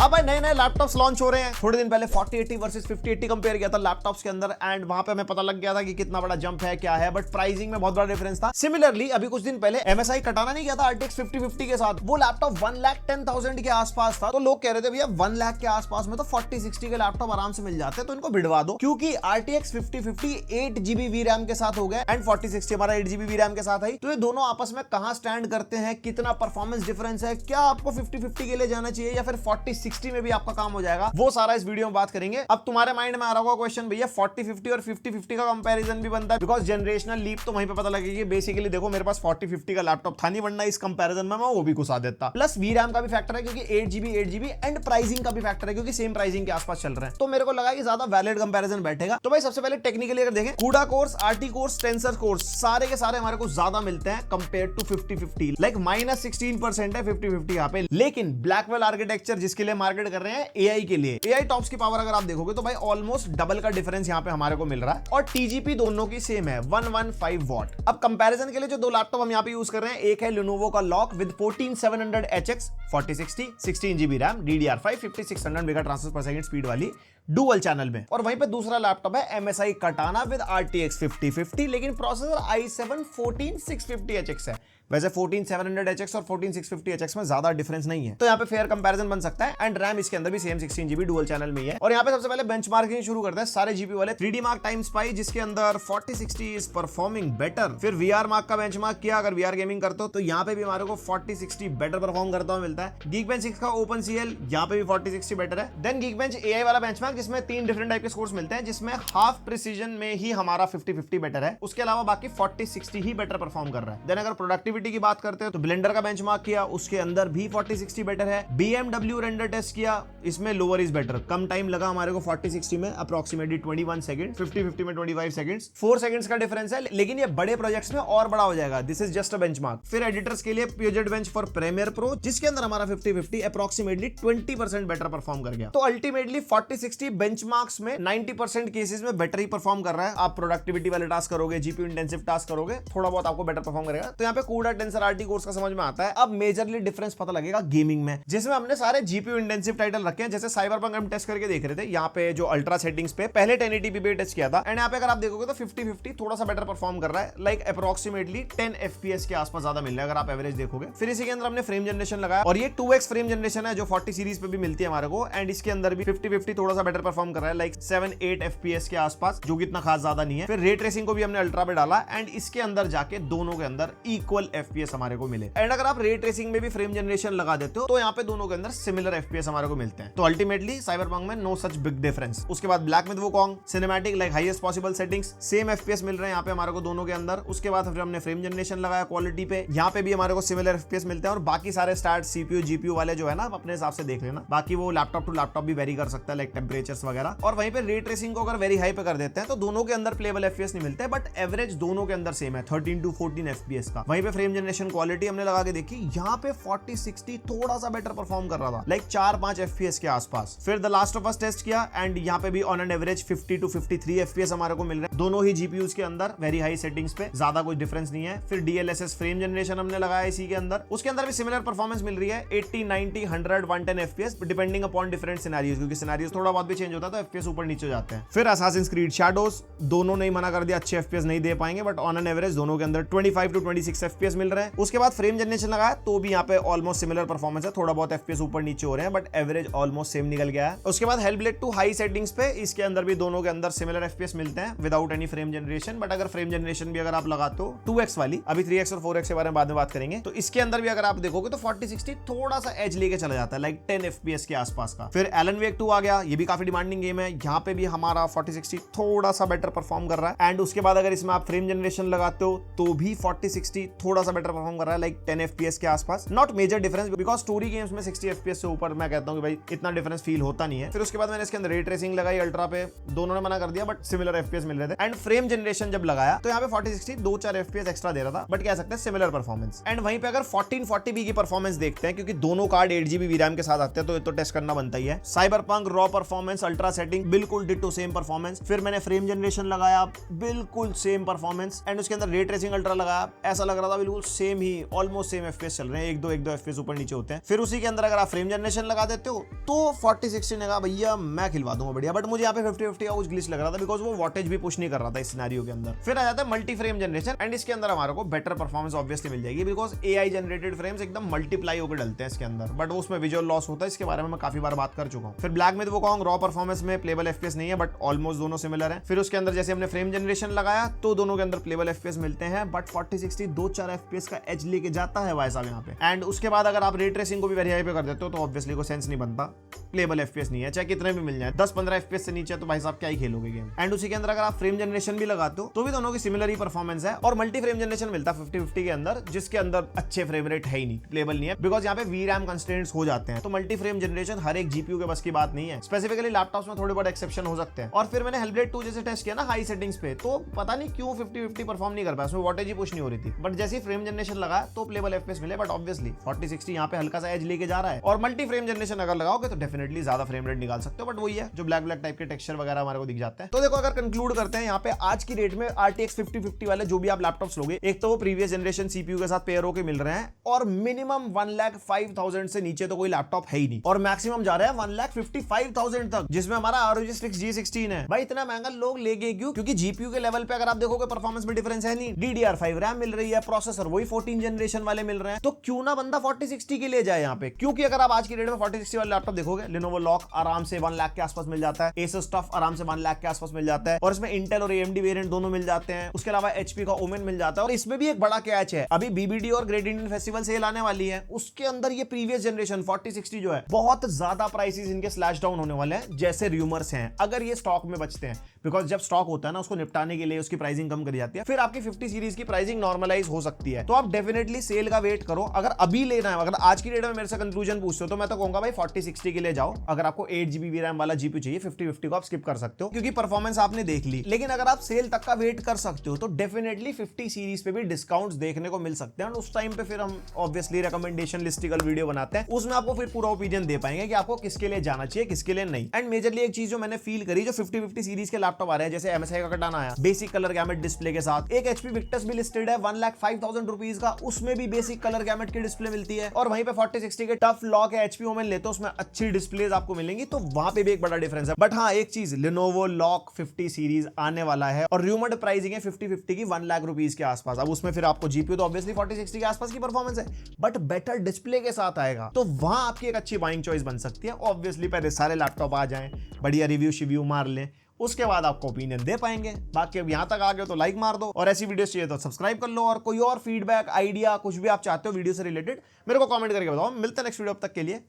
हाँ भाई, नए नए लैपटॉप्स लॉन्च हो रहे हैं। थोड़े दिन पहले 4080 वर्सेस 5080 कंपेयर किया था लैपटॉप्स के अंदर, एंड वहां पे हमें पता लग गया था कि कितना बड़ा जंप है, क्या है, बट प्राइसिंग में बहुत बड़ा डिफरेंस था। सिमिलरली अभी कुछ दिन पहले MSI कटाना नहीं किया था RTX 5050 के साथ, वो लैपटॉप 1,10,000 के आसपास था। तो लोग कह रहे थे भैया 1 लाख के आसपास में तो 4060 के लैपटॉप आराम से मिल जाते हैं, तो इनको भिड़वा दो, क्योंकि RTX 5050 8GB VRAM के साथ हो गया एंड 4060 हमारा 8GB VRAM के साथ है। तो ये दोनों आपस में कहां स्टैंड करते हैं, कितना परफॉर्मेंस डिफरेंस है, क्या आपको 5050 के लिए जाना चाहिए या फिर 4060 में भी आपका काम हो जाएगा, वो सारा इस वीडियो में बात करेंगे। अब तुम्हारे माइंड में आ रहा होगा क्वेश्चन, भैया 4050 और 5050 का कंपैरिजन भी बनता है, बिकॉज जनरेशनल लीप तो वहीं पे पता लगेगी। बेसिकली देखो, मेरे पास 4050 का लैपटॉप था नहीं, वरना इस कंपैरिजन में मैं वो भी घुसा देता। प्लस VRAM का भी फैक्टर है क्योंकि 8GB एंड प्राइसिंग का भी फैक्टर है क्योंकि सेम प्राइसिंग के आसपास चल रहे हैं। तो मेरे को लगा कि ज्यादा वैलिड कंपैरिजन बैठेगा। तो भाई सबसे पहले टेक्निकली अगर देखें, CUDA course, RT course, tensor course सारे के सारे हमारे को ज्यादा मिलते हैं कंपेयर टू 5050, लाइक -16% है 5050 यहाँ पे। लेकिन ब्लैकवेल आर्किटेक्चर जिसके लिए मार्केट कर रहे हैं AI के लिए, AI टॉप्स की पावर अगर आप देखोगे तो भाई ऑलमोस्ट डबल का डिफरेंस यहाँ पे हमारे को मिल रहा है, और TGP दोनों की सेम है 115 वॉट। अब कंपैरिजन के लिए जो दो लैपटॉप हम यहाँ पे यूज कर रहे हैं, एक है Lenovo का lock with 14700HX 4060 16GB RAM DDR5 5600 mega transfer पर सेकंड स्पीड वाली डुअल चैनल में, और वहीं पे दूसरा लैपटॉप है MSI Katana विद RTX 5050, लेकिन प्रोसेसर i7 14650HX है। वैसे 14700HX और 14650HX में ज्यादा डिफरेंस नहीं है, तो यहाँ पे फेयर कंपैरिजन बन सकता है। एंड रैम इसके अंदर भी सेम 16GB डुअल चैनल में ही है। और यहाँ पे सबसे पहले बेंचमार्किंग शुरू करते हैं सारे जीपी वाले 3D Mark टाइम स्पाई, जिसके अंदर 4060 इज परफॉर्मिंग बेटर। फिर VR Mark का बेंचमार्क किया, अगर VR गेमिंग करते हो तो यहाँ पे भी हमारे को 4060 बेटर परफॉर्म करता हुआ मिलता है। Geekbench 6 का OpenCL यहाँ पे भी 4060 बेटर है। देन Geekbench AI वाला बेंचमार्क, जिसमें 3 डिफरेंट टाइप के स्कोर्स मिलते हैं, जिसमें हाफ प्रिसीजन में ही हमारा 5050 बेटर है, उसके अलावा बाकी 4060 ही बेटर परफॉर्म कर रहा है। देन अगर प्रोडक्टिविटी की बात करते हैं तो ब्लेंडर का बेंचमार्क किया, उसके अंदर भी 4060 बेटर है। BMW रेंडर टेस्ट किया, इसमें lower is better, come time लगा हमारे को 4060 में अप्रोक्सीमेटली 21 सेकंड, 5050 में 25 सेकंड्स, 4 सेकंड्स का डिफरेंस है। लेकिन ये बड़े प्रोजेक्ट्स में और बड़ा हो जाएगा, this is just a benchmark. फिर एडिटर्स के लिए Puget Bench for Premiere Pro, जिसके अंदर हमारा 5050 अप्रोक्सीमेटली 20% बेटर परफॉर्म कर गया। तो अल्टीमेटली 4060 बेंचमार्क्स में 90% केसेस में बेटर ही परफॉर्म कर रहा है। आप प्रोडक्टिविटी वाले टास्क करोगे, जीपीयू इंटेंसिव टास्क करोगे, थोड़ा बहुत आपको बेटर परफॉर्म करेगा। तो यहाँ पे CUDA टेंसर RT कोर्स का समझ में आता है। अब मेजरली डिफरेंस पता लगेगा गेमिंग में, जिसमें हमने सारे जीपीयू इंटेंसिव टाइटल रखे हैं। जैसे साइबरपंक हम टेस्ट करके देख रहे थे, यहाँ पे जो अल्ट्रा सेटिंग्स पे पहले 1080p पे टेस्ट किया था, एंड यहाँ पे अगर आप देखोगे तो 5050 थोड़ा सा बेटर परफॉर्म कर रहा है, लाइक अप्रोक्सीमेटली 10 FPS के आसपास ज्यादा मिल रहा है अगर आप एवरेज देखोगे। फिर इसी के अंदर हमने फ्रेम जनरेशन लगाया, और ये 2x फ्रेम जनरेशन है जो 40 सीरीज पे भी मिलती है हमारे को, एंड इसके अंदर भी 5050 थोड़ा सा बेटर परफॉर्म कर रहा है, लाइक 7-8 FPS के आसपास, जो कि इतना खास ज्यादा नहीं है। फिर रे ट्रेसिंग को भी हमने अल्ट्रा पे डाला, एंड इसके अंदर जाके दोनों के अंदर इक्वल FPS हमारे को मिले। एंड अगर आप रे ट्रेसिंग में भी फ्रेम जनरेशन लगा देते हो तो यहाँ पे दोनों के अंदर सिमिलर FPS हमारे को मिलते हैं। तो अल्टीमेटली साइबरपंक में नो सच बिग डिफरेंस। उसके बाद black with Wukong cinematic, like highest possible settings, same FPS मिल रहे हैं यहाँ पे हमारे को दोनों के अंदर। उसके बाद फिर हमने फ्रेम जनरेशन लगाया क्वालिटी पे, यहाँ पे भी हमारे को सिमिलर FPS मिलते हैं। और बाकी सारे स्टार्ट CPU GPU वाले जो है ना, आप अपने हिसाब से देख लेना, बाकी वो लैपटॉप टू लैपटॉप भी वेरी कर सकता है, लाइक टेम्परेचर्स वगैरह। और वहीं पे रे ट्रेसिंग को अगर वेरी हाई पे कर देते हैं तो दोनों के अंदर प्लेबल FPS नहीं मिलते, बट एवरेज दोनों के अंदर सेम है 13 to 14 FPS का। वहीं पे फ्रेम जनरेशन क्वालिटी हमने लगा के देखी, यहाँ पे 4060 थोड़ा सा बेटर परफॉर्म कर रहा था, लाइक 4-5 FPS के आसपास। फिर the last of us test किया, एंड यहाँ पे भी on an average 50 to 53 FPS हमारे को मिल रहे हैं, दोनों ही GPUs के अंदर वेरी हाई सेटिंग्स पे, ज्यादा कोई डिफरेंस नहीं है। फिर DLSS फ्रेम जनरेशन हमने लगाया इसी के अंदर, उसके अंदर भी सिमिलर परफॉर्मेंस मिल रही है, 80, 90, 100, 110 FPS depending upon different scenarios, क्योंकि सिनेरियोस थोड़ा बहुत भी चेंज होता है तो FPS ऊपर नीचे जाते हैं। फिर Assassin's Creed Shadows, दोनों नहीं मना कर दिया, अच्छे FPS नहीं दे पाएंगे, बट ऑन एन एवरेज दोनों के अंदर 25 to 26 FPS मिल रहे हैं। उसके बाद फ्रेम जनरेशन लगाया तो भी यहाँ पे ऑलमोस्ट सिमिलर परफॉर्मेंस है, थोड़ा बहुत FPS ऊपर नीचे हो रहे हैं, बट एवरेज ऑलमोस्ट सेम निकल गया है। उसके बाद Hellblade 2 हाई सेटिंग्स पे, इसके अंदर भी दोनों के अंदर सिमिलर FPS मिलते हैं without any frame generation. But अगर फ्रेम जनरेशन भी अगर आप लगाते हो 2x वाली, अभी 3x और 4x के बारे में बाद में बात करेंगे, तो इसके अंदर भी अगर आप देखोगे तो 4060 थोड़ा सा एज लेके चला जाता है, लाइक 10 FPS के आसपास का। फिर Alan Wake 2 आ गया, ये भी काफी डिमांडिंग गेम है, यहाँ पे भी हमारा 4060 थोड़ा सा बेटर परफॉर्म कर रहा है। एंड उसके बाद अगर इसमें आप फ्रेम जनरेशन लगाते हो तो भी 4060 थोड़ा सा बेटर परफॉर्म कर रहा है, लाइक 10 FPS के आसपास। Not major difference, because story games में 60 FPS से ऊपर मैं कहता हूँ कि भाई इतना डिफरेंस फील होता नहीं है। फिर उसके बाद मैंने इसके अंदर रे ट्रेसिंग लगाई अल्ट्रा पे, दोनों ने मना कर दिया, बट सिमिलर FPS मिल रहे थे। एंड फ्रेम जनरेशन जब लगाया तो यहाँ पे 4060 2-4 FPS एक्स्ट्रा दे रहा था, बट कह सकते हैं सिमिलर परफॉर्मेंस। एंड वहीं पे अगर 1440p की परफॉर्मेंस देखते हैं, क्योंकि दोनों कार्ड 8GB VRAM के साथ आते हैं, तो ये तो टेस्ट करना बनता ही है। Cyberpunk raw performance, ultra setting, बिल्कुल डिटो सेम परफॉर्मेंस। फिर मैंने फ्रेम जनरेशन लगाया, बिल्कुल सेम परफॉर्मेंस। एंड उसके अंदर रे ट्रेसिंग अल्ट्रा लगाया, ऐसा लग रहा था बिल्कुल बिल्कुल सेम ही ऑलमोस्ट सेम एफपीएस चल रहे हैं, एक दो एफपीएस ऊपर नीचे होते हैं। फिर उसी के अंदर अगर आप फ्रेम जनरेशन लगा देते हो तो 4060 ने कहा भैया मैं खिलवा दूंगा बढ़िया, बट मुझे यहाँ पे 50-50 का कुछ ग्लिच लग रहा था बिकॉज वो वॉटेज भी पुश नहीं कर रहा था इस सिनेरियो के अंदर। फिर आ जाता है मल्टी फ्रेम जनरेशन एंड इसके अंदर हमारे को बेटर परफॉर्मेंस ऑब्वियसली मिल जाएगी बिकॉज एआई जनरेटेड फ्रेम्स एकदम मल्टीप्लाई होकर डलते हैं इसके अंदर, बट उसमें विजुअल लॉस होता है, इसके बारे में मैं काफी बार बात कर चुका हूँ। फिर ब्लैक में तो वो कहूँ रॉ परफॉर्मेंस में प्लेबल एफपीएस नहीं है बट ऑलमोस्ट दोनों सिमिलर है। फिर उसके अंदर जैसे हमने फ्रेम जनरेशन लगाया तो दोनों के अंदर प्लेबल एफपीएस मिलते हैं, बट 4060 2-4 एफपीएस का एज लेके जाता है भाई साहब यहाँ पे। एंड उसके बाद अगर आप रे ट्रेसिंग को भी वेरी हाई पे कर देते हो तो ऑब्वियसली को सेंस नहीं बनता, प्लेबल एफपीएस नहीं है, चाहे कितने भी मिल जाए 10-15 एफपीएस से नीचे तो भाई साहब क्या ही खेलोगे गेम। एंड उसी के अंदर अगर आप फ्रेम जनरेशन भी लगाते हो तो भी दोनों की सिमिलर ही परफॉर्मेंस है, और मल्टी फ्रेम जनरेशन मिलता है 50-50 के अंदर, जिसके अंदर अच्छे फ्रेम रेट है ही नहीं, प्लेबल नहीं है बिकॉज यहाँ पे वीरैम कंस्ट्रेंट्स हो जाते हैं। तो मल्टी फ्रेम जनरेशन हर एक जीपीयू के बस की बात नहीं है, स्पेसिफिकली लैपटॉप्स में थोड़े बहुत एक्सेप्शन हो सकते हैं। और फिर मैंने हेलब्लेड 2 जैसे टेस्ट किया ना हाई सेटिंग्स पे, तो पता नहीं क्यों 50-50 परफॉर्म नहीं कर पाया, उसमें वॉटेज ही पुश नहीं हो रही थी, बट जैसे ही फ्रेम जनरेशन लगाया तो प्लेबल एफपीएस मिले। बट ऑब्वियसली 4060 यहाँ पे हल्का सा एज लेके जा रहा है, और मल्टी फ्रेम जनरेशन अगर लगाओगे तो डेफिनेटली ज्यादा फ्रेम रेट निकाल सकते हो, बट वही है जो ब्लैक टाइप के टेक्सचर वगैरह हमारे को दिख जाते हैं। तो देखो अगर कंक्लूड करते हैं यहाँ पे आज की डेट में RTX 5050 वाले जो भी आप लैपटॉप्स लोगे, एक तो वो प्रीवियस जनरेशन सीपीयू के साथ पेयर होके मिल रहे हैं, और मिनिमम 1,05,000 से नीचे तो कोई लैपटॉप है ही नहीं, और मैक्सिमम जा रहा है 1,55,000 तक, जिसमें हमारा ROG Strix G16 है। भाई इतना महंगा लोग लेंगे क्यों? क्योंकि जीपीयू के लेवल पे अगर आप देखोगे परफॉर्मेंस में डिफरेंस है नहीं, DDR5 रैम मिल रही है, प्रोसेसर वही 14 जनरेशन वाले मिल रहे हैं, तो क्यों ना बंदा 4060 के लिए जाए यहाँ पे? क्योंकि अगर आप आज की डेट में 4060 वाले लैपटॉप देखोगे, Lenovo लॉक आराम से 1 लाख के आसपास मिल जाता है, Asus TUF आराम से 1 लाख के आसपास मिल जाता है, और इसमें इंटेल और AMD वेरिएंट दोनों मिल जाते हैं। उसके अलावा HP का ओमेन मिल जाता है, और इसमें भी एक बड़ा कैच है, अभी BBD और ग्रेट इंडियन फेस्टिवल सेल आने वाली है, उसके अंदर ये प्रीवियस जनरेशन 4060 जो है बहुत ज्यादा प्राइसेस इनके स्लैश डाउन होने वाले हैं जैसे रूमर्स हैं, अगर ये स्टॉक में बचते हैं, बिकॉज जब स्टॉक होता है ना उसको निपटाने के लिए उसकी प्राइसिंग कम करी जाती है, फिर आपकी 50 सीरीज की प्राइसिंग नॉर्मलाइज हो सकती है। तो आप डेफिनेटली सेल का वेट करो। अगर अभी लेना है, अगर आज की डेट में मेरे से कंक्लूजन पूछते हो तो मैं तो कहूंगा भाई 4060 के लिए जाओ। अगर आपको 8GB VRAM वाला जीपीयू चाहिए 50-50 को आप स्किप कर सकते हो क्योंकि परफॉर्मेंस आपने देख ली। लेकिन अगर आप सेल तक का वेट कर सकते हो तो डेफिनेटली 50 सीरीज पे भी डिस्काउंट्स देखने को मिल सकते हैं, और उस टाइम पे फिर हम ऑब्वियसली रिकमेंडेशन लिस्टिकल वीडियो बनाते हैं, उसमें आपको फिर पूरा ओपिनियन दे पाएंगे कि आपको किसके लिए जाना चाहिए किसके लिए नहीं। एंड मेजरली एक चीज जो मैंने फील करी, जो 50-50 सीरीज के लैपटॉप आ रहे हैं, जैसे MSI का कटाना आया बेसिक कलर गैमेट डिस्प्ले के साथ, एक HP Victus भी लिस्टेड है 1,05,000 रुपीज का, उसमें भी बेसिक कलर गैमेट की डिस्प्ले मिलती है, और वहीं पे 4060 के टफ लॉक है HP ओमेन लेते हो उसमें अच्छी डिस्प्लेज आपको मिलेंगी, तो वहां पे भी एक बड़ा डिफरेंस है। बट हाँ एक चीज, Lenovo लॉक 50 सीरीज आने वाला है, और रूमर्ड प्राइसिंग है 50-50 की 1 लाख रुपीज के आसपास। अब उसमें फिर आपको जीपीयू तो ऑब्वियसली 4060 के आसपास की परफॉर्मेंस है, बट बेटर डिस्प्ले के साथ आएगा, तो वहां आपकी एक अच्छी बाइंग चॉइस बन सकती है। ऑब्वियसली पहले सारे लैपटॉप आ जाएं, बढ़िया रिव्यू मार लें, उसके बाद आपको ओपिनियन दे पाएंगे। बाकी अब यहां तक आ गए तो लाइक मार दो, और ऐसी वीडियोस चाहिए तो सब्सक्राइब कर लो, और कोई और फीडबैक आइडिया कुछ भी आप चाहते हो वीडियो से रिलेटेड मेरे को कमेंट करके बताओ। मिलते हैं नेक्स्ट वीडियो, अब तक के लिए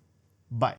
बाय।